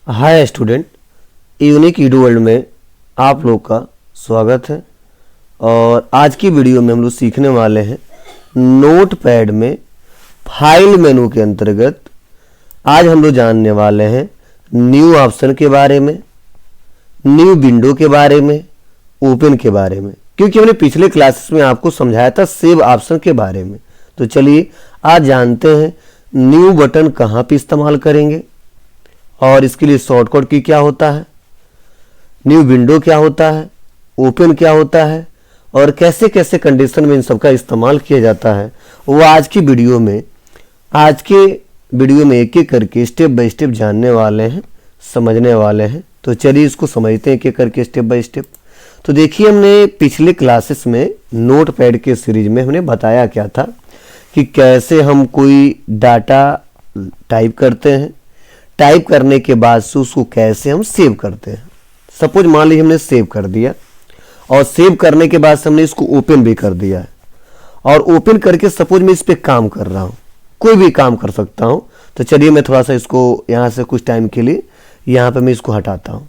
Hi student, unique Edu world में आप लोग का स्वागत है। और आज की वीडियो में हम लोग सीखने वाले हैं नोट पैड में फाइल मेनू के अंतर्गत आज हम लोग जानने वाले हैं न्यू ऑप्शन के बारे में, न्यू विंडो के बारे में, ओपन के बारे में, क्योंकि हमने पिछले क्लासेस में आपको समझाया था सेव ऑप्शन के बारे में। तो चलिए आज जानते हैं न्यू बटन कहाँ पे इस्तेमाल करेंगे और इसके लिए शॉर्टकट की क्या होता है, न्यू विंडो क्या होता है, ओपन क्या होता है और कैसे कैसे कंडीशन में इन सब का इस्तेमाल किया जाता है, वो आज के वीडियो में एक एक करके स्टेप बाय स्टेप जानने वाले हैं, समझने वाले हैं। तो चलिए इसको समझते हैं एक एक करके स्टेप बाय स्टेप। तो देखिए, हमने पिछले क्लासेस में नोट पैड के सीरीज में हमने बताया क्या था कि कैसे हम कोई डाटा टाइप करते हैं, टाइप करने के बाद से उसको कैसे हम सेव करते हैं। सपोज मान लीजिए हमने सेव कर दिया और सेव करने के बाद से हमने इसको ओपन भी कर दिया है और ओपन करके सपोज मैं इस पे काम कर रहा हूँ, कोई भी काम कर सकता हूँ। तो चलिए मैं थोड़ा सा इसको यहाँ से कुछ टाइम के लिए यहाँ पे मैं इसको हटाता हूँ,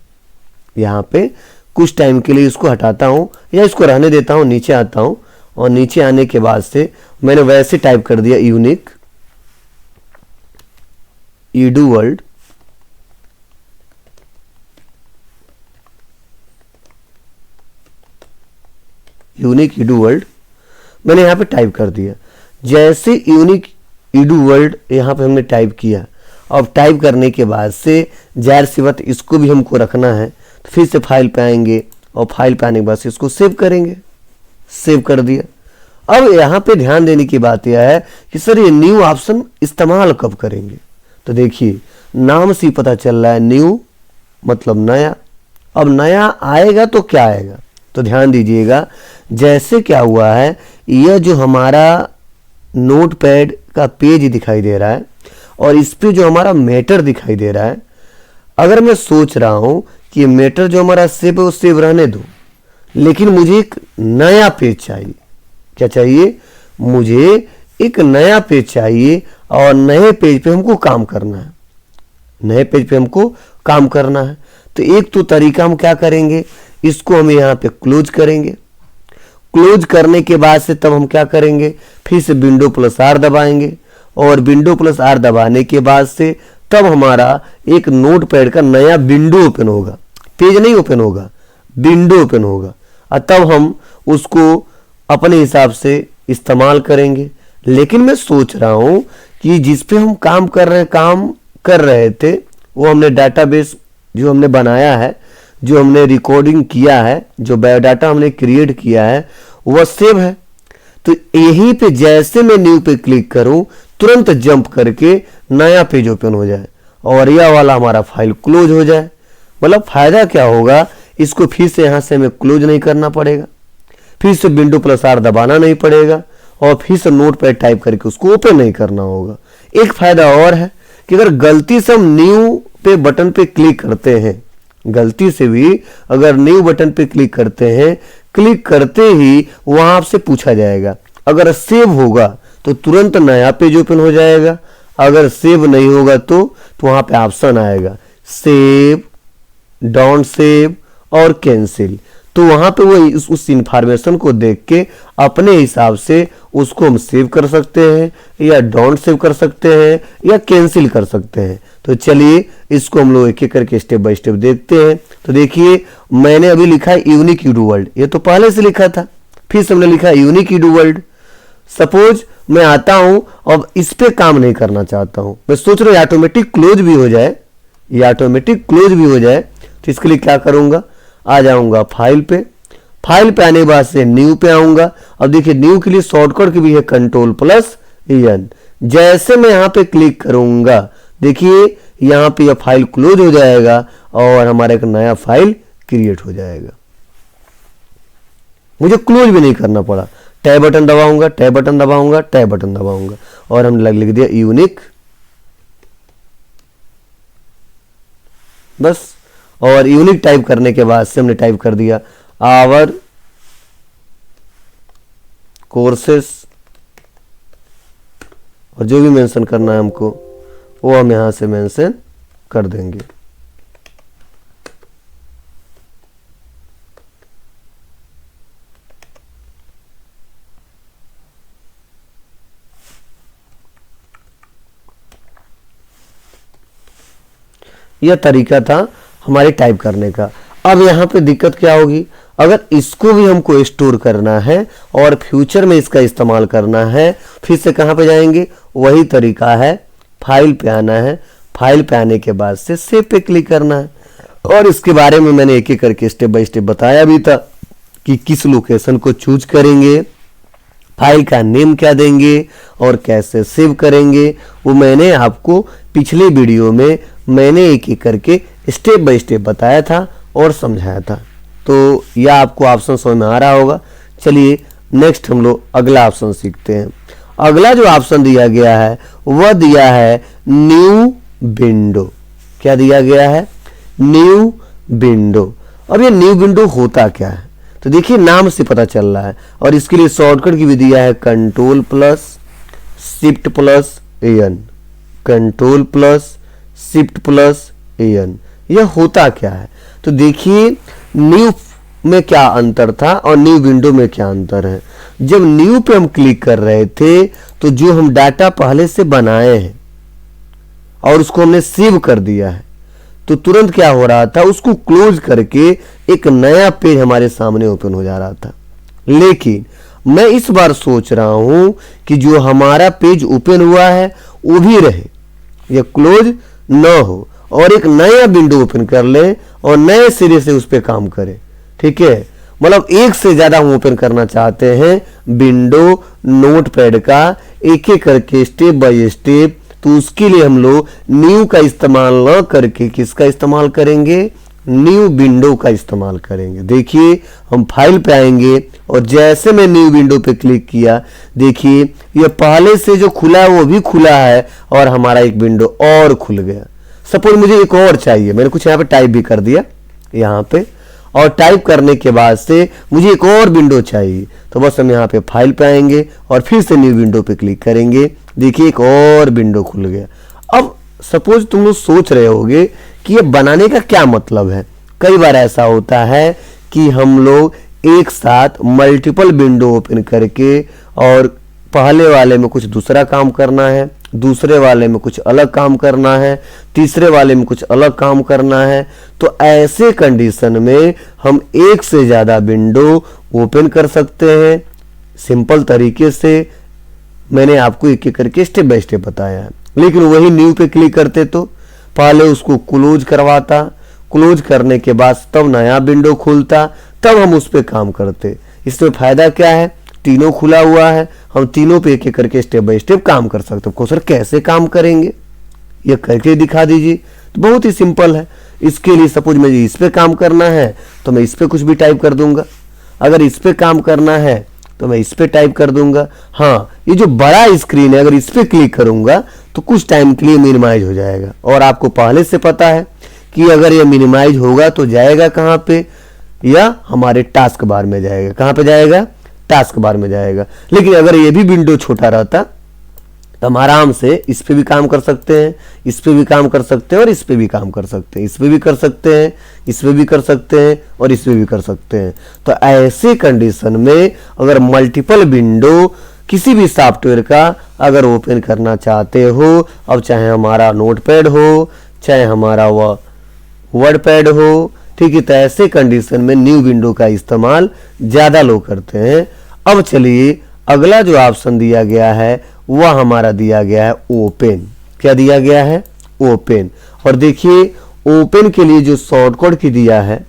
यहाँ पे कुछ टाइम के लिए इसको हटाता हूँ या इसको रहने देता हूँ, नीचे आता हूँ और नीचे आने के बाद से मैंने वैसे टाइप कर दिया unique Edu world. Unique Edu world मैंने यहाँ पे टाइप कर दिया। जैसे यूनिक ईडू वर्ल्ड यहाँ पे हमने टाइप किया, अब टाइप करने के बाद से जाहिर सी बात इसको भी हमको रखना है, तो फिर से फाइल पे आएंगे और फाइल पे आने के बाद से इसको सेव करेंगे। सेव कर दिया। अब यहाँ पे ध्यान देने की बात यह है कि सर ये न्यू ऑप्शन इस्तेमाल कब करेंगे। तो देखिए नाम से ही पता चल रहा है न्यू मतलब नया। अब नया आएगा तो क्या आएगा, तो ध्यान दीजिएगा। जैसे क्या हुआ है, यह जो हमारा नोट पैड का पेज दिखाई दे रहा है और इस पे जो हमारा मैटर दिखाई दे रहा है, अगर मैं सोच रहा हूं कि ये मैटर जो हमारा सेव है वो सेव रहने दो, लेकिन मुझे एक नया पेज चाहिए। क्या चाहिए? मुझे एक नया पेज चाहिए और नए पेज पे हमको काम करना है, नए पेज पे हमको काम करना है। तो एक तो तरीका हम क्या करेंगे, इसको हम यहाँ पे क्लोज करेंगे। क्लोज करने के बाद से तब हम क्या करेंगे, फिर से विंडो प्लस आर दबाएंगे और विंडो प्लस आर दबाने के बाद से तब हमारा एक नोट पैड का नया विंडो ओपन होगा। पेज नहीं ओपन होगा, विंडो ओपन होगा और तब हम उसको अपने हिसाब से इस्तेमाल करेंगे। लेकिन मैं सोच रहा हूं कि जिस पे हम काम कर रहे थे वो हमने डाटाबेस जो हमने बनाया है, जो हमने रिकॉर्डिंग किया है, जो बायोडाटा हमने क्रिएट किया है वह सेव है। तो यहीं पे जैसे मैं न्यू पे क्लिक करूं तुरंत जंप करके नया पेज ओपन हो जाए और यह वाला हमारा फाइल क्लोज हो जाए। मतलब फायदा क्या होगा, इसको फिर से यहां से हमें क्लोज नहीं करना पड़ेगा, फिर से विंडो प्लस आर दबाना नहीं पड़ेगा और फिर से नोट पैड टाइप करके उसको ओपन नहीं करना होगा। एक फायदा और है कि अगर गलती से हम न्यू पे बटन पे क्लिक करते हैं, गलती से भी अगर न्यू बटन पे क्लिक करते हैं, क्लिक करते ही वहां आपसे पूछा जाएगा। अगर सेव होगा तो तुरंत नया पेज ओपन हो जाएगा, अगर सेव नहीं होगा तो वहां पे ऑप्शन आएगा सेव, डोंट सेव और कैंसिल। तो वहां पे वो उस इंफॉर्मेशन को देख के अपने हिसाब से उसको हम सेव कर सकते हैं या डोंट सेव कर सकते हैं या कैंसिल कर सकते हैं। तो चलिए इसको हम लोग एक एक करके स्टेप बाय स्टेप देखते हैं। तो देखिए मैंने अभी लिखा है यूनिक ईडू वर्ल्ड, ये तो पहले से लिखा था, फिर से हमने लिखा है यूनिक ईडू वर्ल्ड। सपोज मैं आता हूं और इस पे काम नहीं करना चाहता हूं, मैं सोच रहा हूं ऑटोमेटिक क्लोज भी हो जाए, ये ऑटोमेटिक क्लोज भी हो जाए। तो इसके लिए क्या करूंगा, आ जाऊंगा फाइल पे, फाइल पे आने के बाद से न्यू पे आऊंगा। अब देखिए न्यू के लिए शॉर्टकट की भी है कंट्रोल प्लस एन। जैसे मैं यहाँ पे क्लिक करूंगा देखिए यहाँ पे यह फाइल क्लोज हो जाएगा और हमारा एक नया फाइल क्रिएट हो जाएगा। मुझे क्लोज भी नहीं करना पड़ा, टैब बटन दबाऊंगा, टैब बटन दबाऊंगा, टैब बटन दबाऊंगा और हमने लिख दिया यूनिक, बस। और यूनिक टाइप करने के बाद से हमने टाइप कर दिया आवर कोर्सेस और जो भी मेंशन करना है हमको वो हम यहां से मेंशन कर देंगे। यह तरीका था हमारे टाइप करने का। अब यहाँ पे दिक्कत क्या होगी, अगर इसको भी हमको स्टोर करना है और फ्यूचर में इसका इस्तेमाल करना है, फिर से कहाँ पे जाएंगे, वही तरीका है, फाइल पे आना है, फाइल पे आने के बाद से सेव पे क्लिक करना है। और इसके बारे में मैंने एक एक करके स्टेप बाय स्टेप बताया भी था कि किस लोकेशन को चूज करेंगे, फाइल का नेम क्या देंगे और कैसे सेव करेंगे, वो मैंने आपको पिछले वीडियो में मैंने एक एक करके स्टेप बाय स्टेप बताया था और समझाया था। तो यह आपको ऑप्शन समझ में आ रहा होगा। चलिए नेक्स्ट हम लोग अगला ऑप्शन सीखते हैं। अगला जो ऑप्शन दिया गया है वह दिया है न्यू विंडो। क्या दिया गया है, न्यू विंडो। अब ये न्यू विंडो होता क्या है, तो देखिए नाम से पता चल रहा है। और इसके लिए शॉर्टकट की भी दिया है control plus shift plus N, control plus shift plus N. यह होता क्या है, तो देखिए न्यू में क्या अंतर था और न्यू विंडो में क्या अंतर है। जब न्यू पे हम क्लिक कर रहे थे तो जो हम डाटा पहले से बनाए हैं और उसको हमने सेव कर दिया है, तो तुरंत क्या हो रहा था, उसको क्लोज करके एक नया पेज हमारे सामने ओपन हो जा रहा था। लेकिन मैं इस बार सोच रहा हूं कि जो हमारा पेज ओपन हुआ है वो भी रहे, ये क्लोज न हो और एक नया विंडो ओपन कर ले और नए सिरे से उस पर काम करे। ठीक है, मतलब एक से ज्यादा हम ओपन करना चाहते हैं विंडो नोटपैड का, एक एक करके स्टेप बाय स्टेप। तो उसके लिए हम लोग न्यू का इस्तेमाल न करके किसका इस्तेमाल करेंगे, न्यू विंडो का इस्तेमाल करेंगे। देखिए हम फाइल पे आएंगे और जैसे मैं न्यू विंडो पे क्लिक किया, देखिए ये पहले से जो खुला है वो भी खुला है और हमारा एक विंडो और खुल गया। सपोज मुझे एक और चाहिए, मैंने कुछ यहाँ पे टाइप भी कर दिया यहाँ पे, और टाइप करने के बाद से मुझे एक और विंडो चाहिए, तो बस हम यहाँ पे फाइल पे आएंगे और फिर से न्यू विंडो पे क्लिक करेंगे। देखिए एक और विंडो खुल गया। अब सपोज तुम लोग सोच रहे होगे कि ये बनाने का क्या मतलब है। कई बार ऐसा होता है कि हम लोग एक साथ मल्टीपल विंडो ओपन करके और पहले वाले में कुछ दूसरा काम करना है, दूसरे वाले में कुछ अलग काम करना है, तीसरे वाले में कुछ अलग काम करना है। तो ऐसे कंडीशन में हम एक से ज्यादा विंडो ओपन कर सकते हैं सिंपल तरीके से। मैंने आपको एक एक करके स्टेप बाय स्टेप बताया है। लेकिन वही न्यू पे क्लिक करते तो पहले उसको क्लोज करवाता, क्लोज करने के बाद तब नया विंडो खुलता, तब हम उस पर काम करते। इसमें फायदा क्या है, तीनों खुला हुआ है, हम तीनों पे एक एक करके स्टेप बाय स्टेप काम कर सकते हैं। सर कैसे काम करेंगे, ये करके दिखा दीजिए। तो बहुत ही सिंपल है। इसके लिए सपोज मुझे इस पे काम करना है तो मैं इस पे कुछ भी टाइप कर दूंगा, अगर इस पे काम करना है तो मैं इस पे टाइप कर दूंगा। हाँ, ये जो बड़ा स्क्रीन है अगर इस पे क्लिक करूंगा तो कुछ टाइम के लिए मिनिमाइज हो जाएगा। और आपको पहले से पता है कि अगर ये मिनिमाइज होगा तो जाएगा कहाँ पे, या हमारे टास्क बार में जाएगा। कहाँ पे जाएगा, टास्क बार में जाएगा। लेकिन अगर ये भी विंडो छोटा रहता तो हम आराम से इस पे भी काम कर सकते हैं, इस पे भी काम कर सकते हैं और इस पे भी काम कर सकते हैं, इस पे भी कर सकते हैं, इस पे भी कर सकते हैं और इस पे भी कर सकते हैं। तो ऐसे कंडीशन में अगर मल्टीपल विंडो किसी भी सॉफ्टवेयर का अगर ओपन करना चाहते हो, अब चाहे हमारा नोटपैड हो चाहे हमारा वर्डपैड हो, ठीक है, तो ऐसे कंडीशन में न्यू विंडो का इस्तेमाल ज्यादा लोग करते हैं। अब चलिए अगला जो ऑप्शन दिया गया है वह हमारा दिया गया है ओपन। क्या दिया गया है, ओपन। और देखिए ओपन के लिए जो शॉर्टकट की दिया है,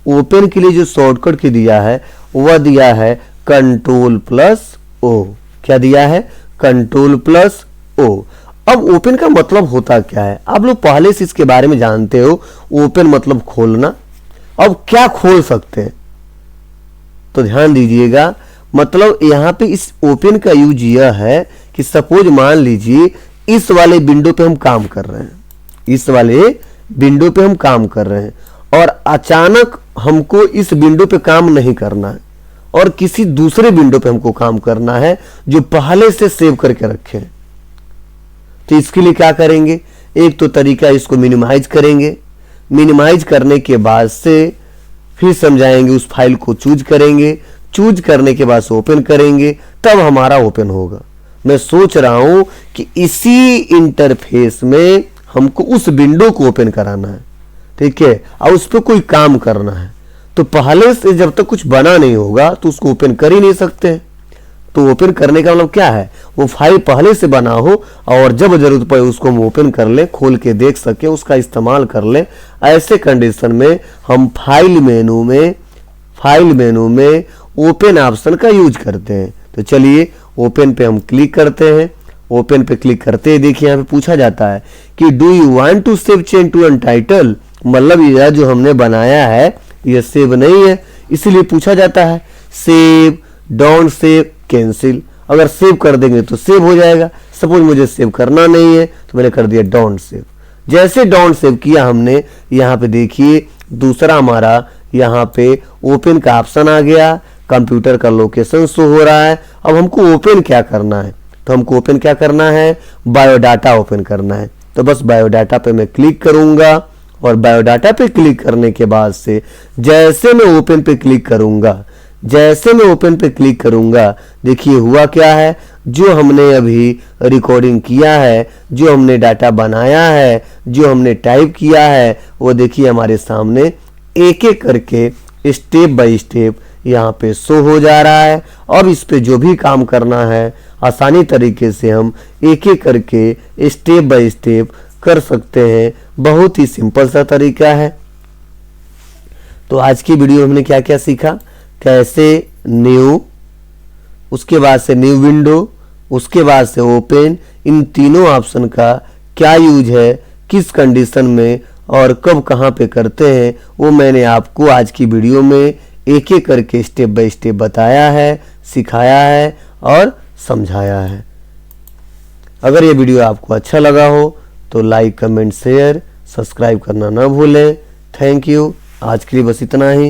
ओपन के लिए जो शॉर्टकट की दिया है वह दिया है कंट्रोल प्लस ओ। क्या दिया है, कंट्रोल प्लस ओ। अब ओपन का मतलब होता क्या है, आप लोग पहले से इसके बारे में जानते हो। ओपन मतलब खोलना। अब क्या खोल सकते हैं, तो ध्यान दीजिएगा। मतलब यहां पे इस ओपन का यूज यह है कि सपोज मान लीजिए इस वाले विंडो पे हम काम कर रहे हैं, इस वाले विंडो पे हम काम कर रहे हैं और अचानक हमको इस विंडो पे काम नहीं करना है और किसी दूसरे विंडो पे हमको काम करना है जो पहले से सेव करके रखे हैं। तो इसके लिए क्या करेंगे, एक तो तरीका इसको मिनिमाइज करेंगे, मिनिमाइज करने के बाद से फिर समझाएंगे, उस फाइल को चूज करेंगे, चूज करने के बाद ओपन करेंगे, तब हमारा ओपन होगा। मैं सोच रहा हूं कि इसी इंटरफेस में हमको उस विंडो को ओपन कराना है, ठीक है, और उस पर कोई काम करना है। तो पहले से जब तक कुछ बना नहीं होगा तो उसको ओपन कर ही नहीं सकते। तो ओपन करने का मतलब क्या है, वो फाइल पहले से बना हो और जब जरूरत पड़े उसको हम ओपन कर लें, खोल के देख सके, उसका इस्तेमाल कर लें। ऐसे कंडीशन में हम फाइल मेनू में ओपन ऑप्शन का यूज करते हैं। तो चलिए ओपन पे हम क्लिक करते हैं। ओपन पे क्लिक करते ही देखिए यहाँ पे पूछा जाता है कि do you want to save change to untitled, मतलब ये जो हमने बनाया है ये सेव नहीं है, इसीलिए पूछा जाता है सेव, डोंट सेव, कैंसिल। अगर सेव कर देंगे तो सेव हो जाएगा। सपोज मुझे सेव करना नहीं है तो मैंने कर दिया डोंट सेव। जैसे डोंट सेव किया हमने, यहाँ पे देखिए दूसरा हमारा यहाँ पे ओपन का ऑप्शन आ गया, कंप्यूटर का लोकेशन शो हो रहा है। अब हमको ओपन क्या करना है, तो हमको ओपन क्या करना है, बायोडाटा ओपन करना है। तो बस बायोडाटा पे मैं क्लिक करूंगा और बायोडाटा पे क्लिक करने के बाद से जैसे मैं ओपन पे क्लिक करूंगा, देखिए हुआ क्या है, जो हमने अभी रिकॉर्डिंग किया है, जो हमने डाटा बनाया है, जो हमने टाइप किया है, वो देखिए हमारे सामने एक एक करके स्टेप बाय स्टेप यहाँ पे शो हो जा रहा है। अब इस पे जो भी काम करना है आसानी तरीके से हम एक एक करके स्टेप बाय स्टेप कर सकते हैं। बहुत ही सिंपल सा तरीका है। तो आज की वीडियो में हमने क्या क्या सीखा, कैसे न्यू, उसके बाद से न्यू विंडो, उसके बाद से ओपन, इन तीनों ऑप्शन का क्या यूज है, किस कंडीशन में और कब कहाँ पे करते हैं, वो मैंने आपको आज की वीडियो में एक एक करके स्टेप बाय स्टेप बताया है, सिखाया है और समझाया है। अगर ये वीडियो आपको अच्छा लगा हो तो लाइक, कमेंट, शेयर, सब्सक्राइब करना ना भूलें। Thank you. आज के लिए बस इतना ही।